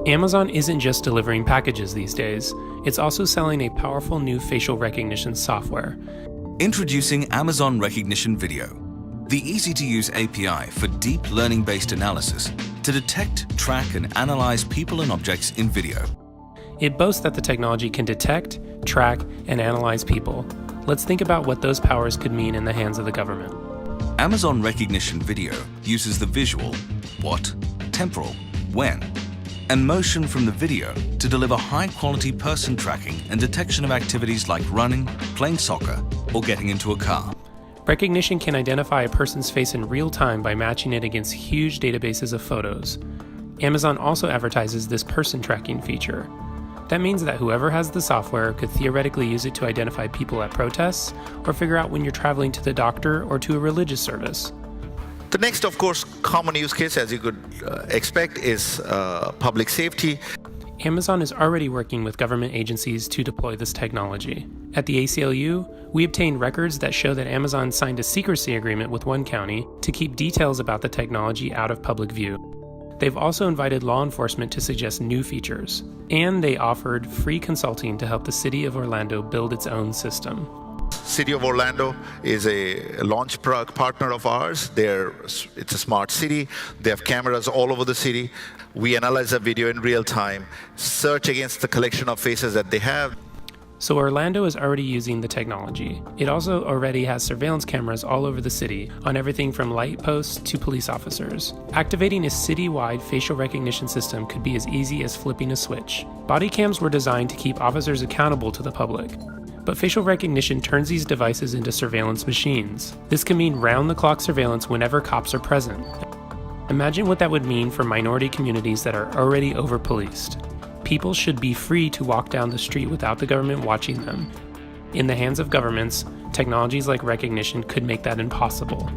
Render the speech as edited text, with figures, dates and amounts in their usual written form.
Amazon isn't just delivering packages these days, it's also selling a powerful new facial recognition software. Introducing Amazon Rekognition Video, the easy-to-use API for deep learning-based analysis to detect, track, and analyze people and objects in video. It boasts that the technology can detect, track, and analyze people. Let's think about what those powers could mean in the hands of the government. Amazon Rekognition Video uses the visual, what, temporal, when, and motion from the video to deliver high-quality person tracking and detection of activities like running, playing soccer, or getting into a car. Rekognition can identify a person's face in real time by matching it against huge databases of photos. Amazon also advertises this person tracking feature. That means that whoever has the software could theoretically use it to identify people at protests or figure out when you're traveling to the doctor or to a religious service. The next, of course, common use case, as you could expect, is public safety. Amazon is already working with government agencies to deploy this technology. At the ACLU, we obtained records that show that Amazon signed a secrecy agreement with one county to keep details about the technology out of public view. They've also invited law enforcement to suggest new features, and they offered free consulting to help the city of Orlando build its own system. City of Orlando is a launch partner of ours. It's a smart city. They have cameras all over the city. We analyze the video in real time, search against the collection of faces that they have. So Orlando is already using the technology. It also already has surveillance cameras all over the city, on everything from light posts to police officers. Activating a citywide facial recognition system could be as easy as flipping a switch. Body cams were designed to keep officers accountable to the public. But facial recognition turns these devices into surveillance machines. This can mean round-the-clock surveillance whenever cops are present. Imagine what that would mean for minority communities that are already over-policed. People should be free to walk down the street without the government watching them. In the hands of governments, technologies like Rekognition could make that impossible.